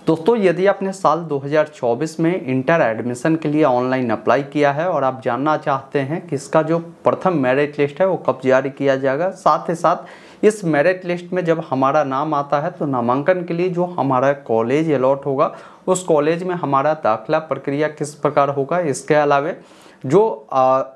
दोस्तों, यदि आपने साल 2024 में इंटर एडमिशन के लिए ऑनलाइन अप्लाई किया है और आप जानना चाहते हैं कि इसका जो प्रथम मेरिट लिस्ट है वो कब जारी किया जाएगा, साथ ही साथ इस मेरिट लिस्ट में जब हमारा नाम आता है तो नामांकन के लिए जो हमारा कॉलेज अलॉट होगा उस कॉलेज में हमारा दाखिला प्रक्रिया किस प्रकार होगा, इसके अलावा जो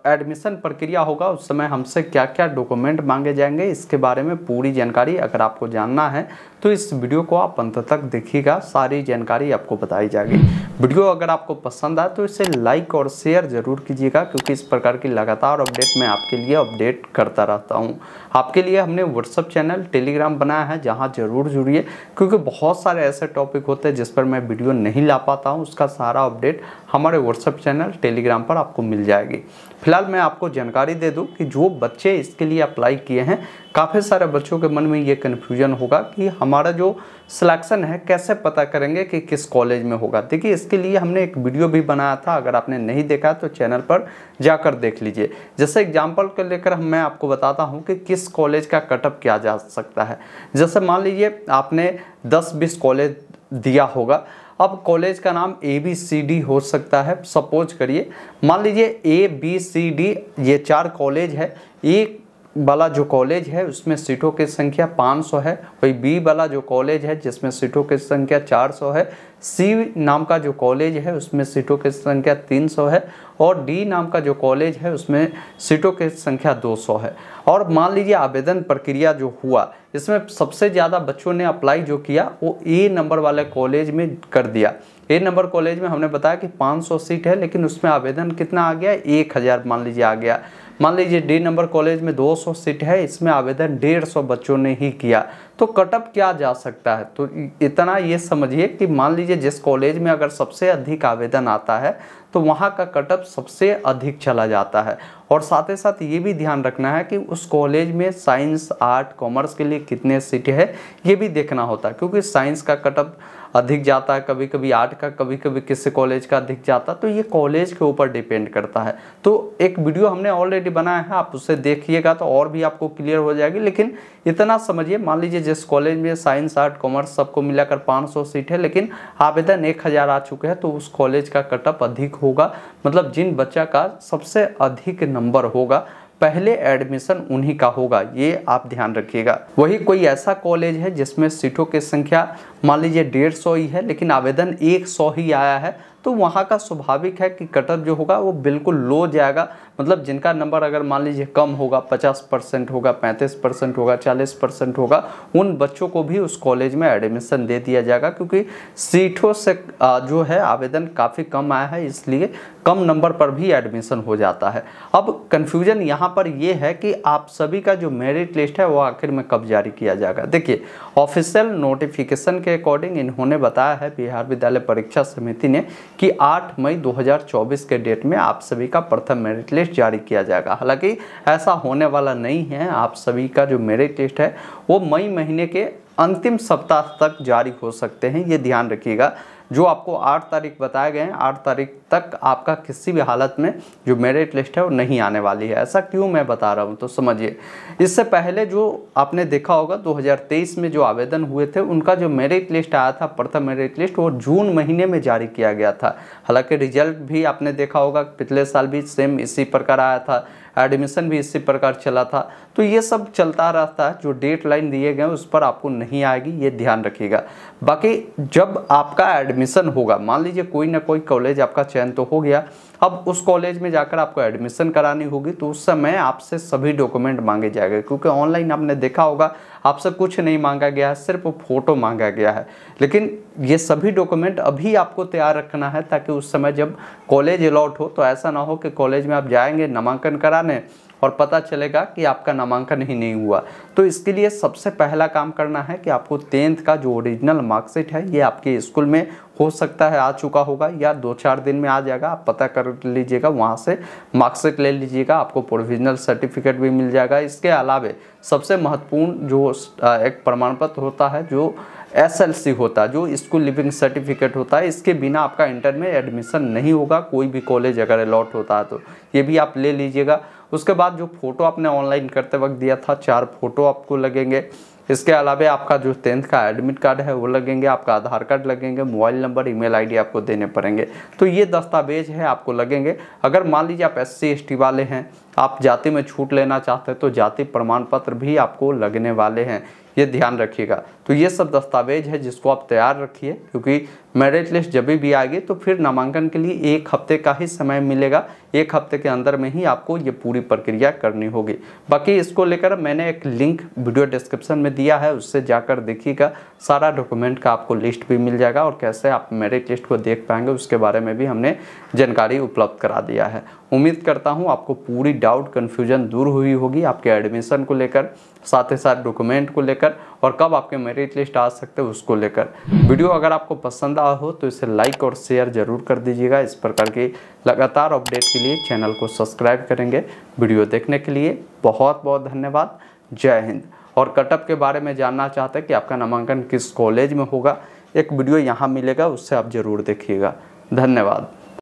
एडमिशन प्रक्रिया होगा उस समय हमसे क्या क्या डॉक्यूमेंट मांगे जाएंगे, इसके बारे में पूरी जानकारी अगर आपको जानना है तो इस वीडियो को आप अंत तक देखिएगा। सारी जानकारी आपको बताई जाएगी। वीडियो अगर आपको पसंद आए तो इसे लाइक और शेयर जरूर कीजिएगा, क्योंकि इस प्रकार की लगातार अपडेट मैं आपके लिए अपडेट करता रहता हूं। आपके लिए हमने व्हाट्सएप चैनल, टेलीग्राम बनाया है, जहां जरूर जुड़िए, क्योंकि बहुत सारे ऐसे टॉपिक होते हैं जिस पर मैं वीडियो नहीं ला पाता हूँ। उसका सारा अपडेट हमारे व्हाट्सएप चैनल, टेलीग्राम पर आपको मिल जाएगी। फिलहाल मैं आपको जानकारी दे दूं कि जो बच्चे इसके लिए अप्लाई किए हैं, काफ़ी सारे बच्चों के मन में ये कन्फ्यूजन होगा कि हमारा जो सिलेक्शन है कैसे पता करेंगे कि किस कॉलेज में होगा। देखिए, इसके लिए हमने एक वीडियो भी बनाया था, अगर आपने नहीं देखा तो चैनल पर जाकर देख लीजिए। जैसे एग्जाम्पल को लेकर मैं आपको बताता हूँ कि किस कॉलेज का कटअप किया जा सकता है। जैसे मान लीजिए आपने 10-20 कॉलेज दिया होगा, अब कॉलेज का नाम ABCD हो सकता है। सपोज करिए, मान लीजिए ABCD ये 4 कॉलेज है। एक वाला जो कॉलेज है उसमें सीटों की संख्या 500 है, वही B वाला जो कॉलेज है जिसमें सीटों की संख्या 400 है, C नाम का जो कॉलेज है उसमें सीटों की संख्या 300 है, और D नाम का जो कॉलेज है उसमें सीटों की संख्या 200 है। और मान लीजिए आवेदन प्रक्रिया जो हुआ, इसमें सबसे ज़्यादा बच्चों ने अप्लाई जो किया वो A नंबर वाले कॉलेज में कर दिया। A नंबर कॉलेज में हमने बताया कि 500 सीट है, लेकिन उसमें आवेदन कितना आ गया, 1000 मान लीजिए आ गया। मान लीजिए D नंबर कॉलेज में 200 सीट है, इसमें आवेदन 150 बच्चों ने ही किया, तो कटअप क्या जा सकता है। तो इतना ये समझिए कि मान लीजिए जिस कॉलेज में अगर सबसे अधिक आवेदन आता है तो वहाँ का कटअप सबसे अधिक चला जाता है। और साथ ही साथ ये भी ध्यान रखना है कि उस कॉलेज में साइंस, आर्ट, कॉमर्स के लिए कितने सीटें हैं ये भी देखना होता है, क्योंकि साइंस का कटअप अधिक जाता है, कभी कभी आर्ट का, कभी कभी किसी कॉलेज का अधिक जाता है, तो ये कॉलेज के ऊपर डिपेंड करता है। तो एक वीडियो हमने ऑलरेडी बनाया है, आप उसे देखिएगा तो और भी आपको क्लियर हो जाएगी। लेकिन इतना समझिए, मान लीजिए जिस कॉलेज में साइंस, आर्ट, कॉमर्स सबको मिलाकर 500 सीट है, लेकिन आवेदन 1000 आ चुके हैं, तो उस कॉलेज का कटअप अधिक होगा। मतलब जिन बच्चा का सबसे अधिक नंबर होगा पहले एडमिशन उन्हीं का होगा, ये आप ध्यान रखिएगा। वही कोई ऐसा कॉलेज है जिसमें सीटों की संख्या मान लीजिए 150 ही है, लेकिन आवेदन 100 ही आया है, तो वहाँ का स्वाभाविक है कि कटअप जो होगा वो बिल्कुल लो जाएगा। मतलब जिनका नंबर अगर मान लीजिए कम होगा, 50% होगा, 35% होगा, 40% होगा, उन बच्चों को भी उस कॉलेज में एडमिशन दे दिया जाएगा, क्योंकि सीटों से जो है आवेदन काफ़ी कम आया है, इसलिए कम नंबर पर भी एडमिशन हो जाता है। अब कन्फ्यूजन यहाँ पर ये है कि आप सभी का जो मेरिट लिस्ट है वो आखिर में कब जारी किया जाएगा। देखिए, ऑफिशियल नोटिफिकेशन के अकॉर्डिंग इन्होंने बताया है, बिहार विद्यालय परीक्षा समिति ने, कि 8 मई 2024 के डेट में आप सभी का प्रथम मेरिट लिस्ट जारी किया जाएगा। हालांकि ऐसा होने वाला नहीं है। आप सभी का जो मेरिट लिस्ट है वो मई महीने के अंतिम सप्ताह तक जारी हो सकते हैं, ये ध्यान रखिएगा। जो आपको 8 तारीख बताए गए हैं, 8 तारीख तक आपका किसी भी हालत में जो मेरिट लिस्ट है वो नहीं आने वाली है। ऐसा क्यों मैं बता रहा हूँ तो समझिए। इससे पहले जो आपने देखा होगा 2023 में जो आवेदन हुए थे उनका जो मेरिट लिस्ट आया था, प्रथम मेरिट लिस्ट, वो जून महीने में जारी किया गया था। हालांकि रिजल्ट भी आपने देखा होगा पिछले साल भी सेम इसी प्रकार आया था, एडमिशन भी इसी प्रकार चला था। तो ये सब चलता रहता है, जो डेट लाइन दिए गए उस पर आपको नहीं आएगी, ये ध्यान रखिएगा। बाकी जब आपका एडमिशन होगा, मान लीजिए कोई ना कोई कॉलेज आपका चयन तो हो गया, अब उस कॉलेज में जाकर आपको एडमिशन करानी होगी, तो उस समय आपसे सभी डॉक्यूमेंट मांगे जाएंगे, क्योंकि ऑनलाइन आपने देखा होगा आपसे कुछ नहीं मांगा गया है, सिर्फ फोटो मांगा गया है। लेकिन ये सभी डॉक्यूमेंट अभी आपको तैयार रखना है, ताकि उस समय जब कॉलेज अलॉट हो तो ऐसा ना हो कि कॉलेज में आप जाएंगे नामांकन कराने और पता चलेगा कि आपका नामांकन ही नहीं हुआ। तो इसके लिए सबसे पहला काम करना है कि आपको 10th का जो ओरिजिनल मार्कशीट है ये आपके स्कूल में हो सकता है आ चुका होगा, या 2-4 दिन में आ जाएगा, आप पता कर लीजिएगा, वहाँ से मार्कशीट ले लीजिएगा, आपको प्रोविजनल सर्टिफिकेट भी मिल जाएगा। इसके अलावा सबसे महत्वपूर्ण जो एक प्रमाण पत्र होता है, जो SLC होता है, जो स्कूल लिविंग सर्टिफिकेट होता है, इसके बिना आपका इंटर में एडमिशन नहीं होगा, कोई भी कॉलेज अगर अलॉट होता है तो ये भी आप ले लीजिएगा। उसके बाद जो फोटो आपने ऑनलाइन करते वक्त दिया था, 4 फोटो आपको लगेंगे। इसके अलावा आपका जो 10th का एडमिट कार्ड है वो लगेंगे, आपका आधार कार्ड लगेंगे, मोबाइल नंबर, ईमेल आईडी आपको देने पड़ेंगे। तो ये दस्तावेज है आपको लगेंगे। अगर मान लीजिए आप SC ST वाले हैं, आप जाति में छूट लेना चाहते हैं तो जाति प्रमाण पत्र भी आपको लगने वाले हैं, ये ध्यान रखिएगा। तो ये सब दस्तावेज है जिसको आप तैयार रखिए, क्योंकि मेरिट लिस्ट जब भी आएगी तो फिर नामांकन के लिए 1 हफ्ते का ही समय मिलेगा। 1 हफ्ते के अंदर में ही आपको ये पूरी प्रक्रिया करनी होगी। बाकी इसको लेकर मैंने एक लिंक वीडियो डिस्क्रिप्शन में दिया है, उससे जाकर देखिएगा। सारा डॉक्यूमेंट का आपको लिस्ट भी मिल जाएगा और कैसे आप मेरिट लिस्ट को देख पाएंगे उसके बारे में भी हमने जानकारी उपलब्ध करा दिया है। उम्मीद करता हूँ आपको पूरी डाउट कन्फ्यूजन दूर हुई होगी आपके एडमिशन को लेकर, साथ ही साथ डॉक्यूमेंट को लेकर और कब आपके मेरिट लिस्ट आ सकते हैं उसको लेकर। वीडियो अगर आपको पसंद आया हो तो इसे लाइक और शेयर जरूर कर दीजिएगा। इस प्रकार की लगातार अपडेट के लिए चैनल को सब्सक्राइब करेंगे। वीडियो देखने के लिए बहुत बहुत धन्यवाद। जय हिंद। और कटअप के बारे में जानना चाहते हैं कि आपका नामांकन किस कॉलेज में होगा, एक वीडियो यहाँ मिलेगा, उससे आप जरूर देखिएगा। धन्यवाद।